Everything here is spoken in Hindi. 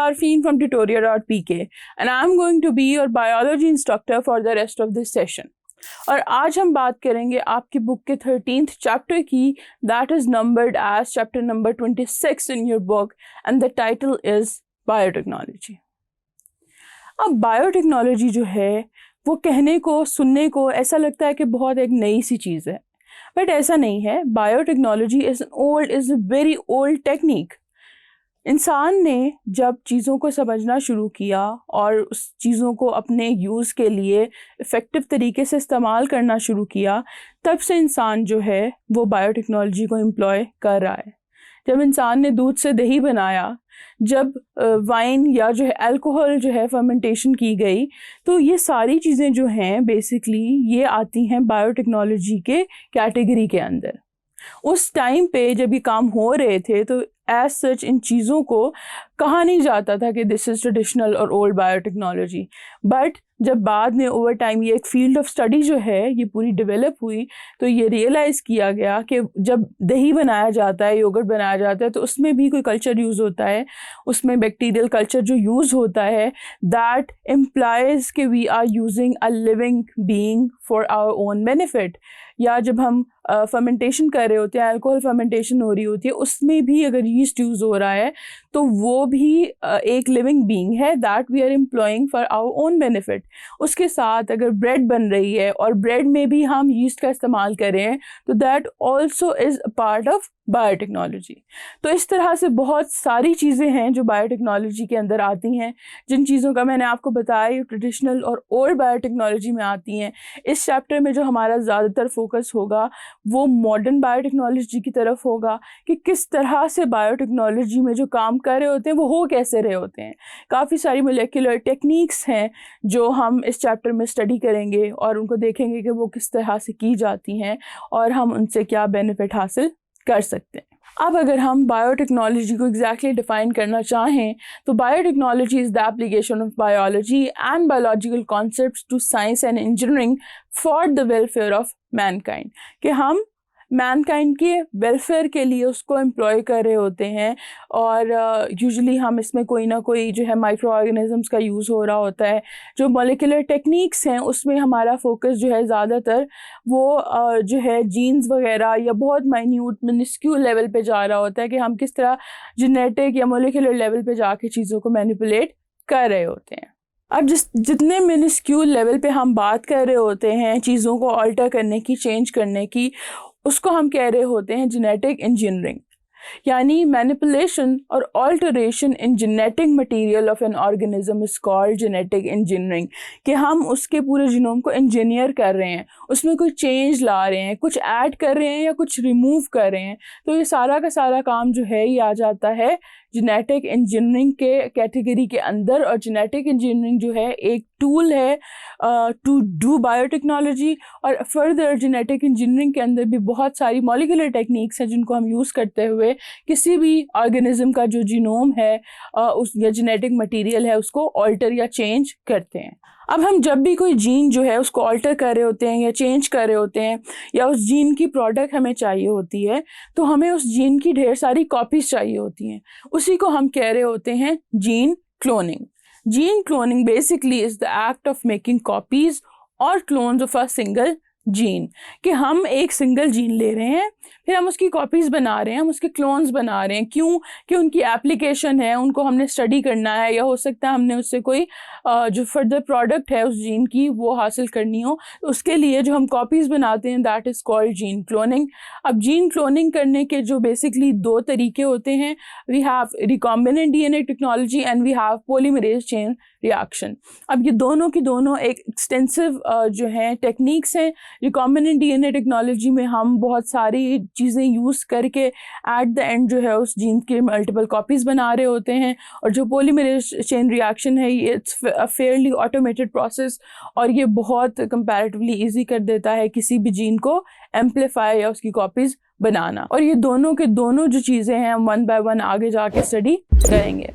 Arfin from tutorial.pk and I am going to be your biology instructor for the rest of this session. और आज हम बात करेंगे आपकी बुक के 13th चैप्टर की, that is numbered as chapter number 26 in your book and the title is biotechnology. अब बायोटेक्नोलॉजी जो है वो कहने को सुनने को ऐसा लगता है कि बहुत एक नई सी चीज़ है, बट ऐसा नहीं है। Biotechnology is a very old technique. इंसान ने जब चीज़ों को समझना शुरू किया और उस चीज़ों को अपने यूज़ के लिए इफ़ेक्टिव तरीके से इस्तेमाल करना शुरू किया, तब से इंसान जो है वो बायोटेक्नोलॉजी को एम्प्लॉय कर रहा है। जब इंसान ने दूध से दही बनाया, जब वाइन या जो है अल्कोहल जो है फर्मेंटेशन की गई, तो ये सारी चीज़ें जो हैं बेसिकली ये आती हैं बायोटेक्नोलॉजी के कैटेगरी के अंदर। उस टाइम पे जब ये काम हो रहे थे तो एज सच इन चीज़ों को कहा नहीं जाता था कि दिस इज़ ट्रेडिशनल और ओल्ड बायोटेक्नोलॉजी। बट जब बाद में ओवर टाइम ये एक फील्ड ऑफ स्टडी जो है ये पूरी डेवलप हुई, तो ये रियलाइज़ किया गया कि जब दही बनाया जाता है, योगर्ट बनाया जाता है, तो उसमें भी कोई कल्चर यूज़ होता है, उसमें बैक्टीरियल कल्चर जो यूज़ होता है, दैट इम्प्लाइज कि we are using a living being for our own benefit. या जब हम फर्मेंटेशन कर रहे होते हैं, अल्कोहल फर्मेंटेशन हो रही होती है, उसमें भी अगर यीस्ट यूज़ हो रहा है तो वो भी एक लिविंग बीइंग है that we are employing for our own benefit. उसके साथ अगर ब्रेड बन रही है और ब्रेड में भी हम यीस्ट का इस्तेमाल करें तो that also is a part of biotechnology. तो इस तरह से बहुत सारी चीज़ें हैं जो बायोटेक्नोलॉजी के अंदर आती हैं। जिन चीज़ों का मैंने आपको बताया ये ट्रेडिशनल और ओल्ड बायोटेक्नोलॉजी में आती हैं। इस चैप्टर में जो हमारा ज़्यादातर फोकस होगा वो मॉडर्न बायोटेक्नोलॉजी की तरफ होगा कि किस तरह से बायोटेक्नोलॉजी में जो काम कर रहे होते हैं वो हो कैसे रहे होते हैं। काफ़ी सारी मोलेक्युलर टेक्निक्स हैं जो हम इस चैप्टर में स्टडी करेंगे और उनको देखेंगे कि वो किस तरह से की जाती हैं और हम उनसे क्या बेनिफिट हासिल कर सकते हैं। अब अगर हम बायोटेक्नोलॉजी को एग्जैक्टली डिफाइन करना चाहें तो biotechnology is the application of biology and biological concepts to science and engineering for the welfare of mankind, कि हम मैनकाइंड के वेलफेयर के लिए उसको एम्प्लॉय कर रहे होते हैं। और यूजुअली हम इसमें कोई ना कोई जो है माइक्रो ऑर्गेनिजम्स का यूज़ हो रहा होता है। जो मॉलिक्यूलर टेक्निक्स हैं उसमें हमारा फोकस जो है ज़्यादातर वो जो है जीन्स वगैरह या बहुत माइन्यूट मिनिस्क्यूल लेवल पे जा रहा होता है कि हम किस तरह जेनेटिक या मॉलिक्यूलर लेवल पे जाके चीज़ों को मैनिपुलेट कर रहे होते हैं। अब जितने मिनिस्क्यूल लेवल पे हम बात कर रहे होते हैं चीज़ों को अल्टर करने की, चेंज करने की, उसको हम कह रहे होते हैं जेनेटिक इंजीनियरिंग। यानी मैनिपुलेशन और alteration in genetic material of an organism is called genetic engineering, कि हम उसके पूरे जीनोम को इंजीनियर कर रहे हैं, उसमें कोई चेंज ला रहे हैं, कुछ ऐड कर रहे हैं या कुछ रिमूव कर रहे हैं। तो ये सारा का सारा काम जो है ये आ जाता है जेनेटिक इंजीनियरिंग के कैटेगरी के अंदर। और जेनेटिक इंजीनियरिंग जो है एक टूल है टू डू बायोटेक्नोलॉजी। और फर्दर जेनेटिक इंजीनियरिंग के अंदर भी बहुत सारी मॉलिक्यूलर टेक्निक्स हैं जिनको हम यूज़ करते हुए किसी भी ऑर्गेनिज्म का जो जीनोम है उस या जेनेटिक मटेरियल है उसको ऑल्टर या चेंज करते हैं। अब हम जब भी कोई जीन जो है उसको ऑल्टर कर रहे होते हैं या चेंज कर रहे होते हैं या उस जीन की प्रोडक्ट हमें चाहिए होती है, तो हमें उस जीन की ढेर सारी कॉपीज़ चाहिए होती हैं। उसी को हम कह रहे होते हैं gene cloning. Gene cloning basically is the act of making copies or clones of a single gene, कि हम एक सिंगल जीन ले रहे हैं, फिर हम उसकी कॉपीज़ बना रहे हैं, हम उसके क्लोन्स बना रहे हैं। क्यों? कि उनकी एप्लीकेशन है, उनको हमने स्टडी करना है, या हो सकता है हमने उससे कोई जो फर्दर प्रोडक्ट है उस जीन की वो हासिल करनी हो। तो उसके लिए जो हम कॉपीज़ बनाते हैं that is called gene cloning. अब जीन क्लोनिंग करने के जो बेसिकली दो तरीके होते हैं, we have recombinant DNA technology and we have polymerase chain reaction. अब ये दोनों की दोनों एक एक्सटेंसिव जो है टेक्निक्स हैं। रिकॉम्बिनेंट डीएनए टेक्नोलॉजी में हम बहुत सारी चीज़ें यूज़ करके एट द एंड जो है उस जीन के मल्टीपल कॉपीज़ बना रहे होते हैं। और जो पॉलीमरेज चेन रिएक्शन है ये it's a fairly automated process और ये बहुत कंपैरेटिवली इजी कर देता है किसी भी जीन को एम्पलीफाई या उसकी कॉपीज़ बनाना। और ये दोनों के दोनों जो चीज़ें हैं वन बाय वन आगे जाके स्टडी करेंगे।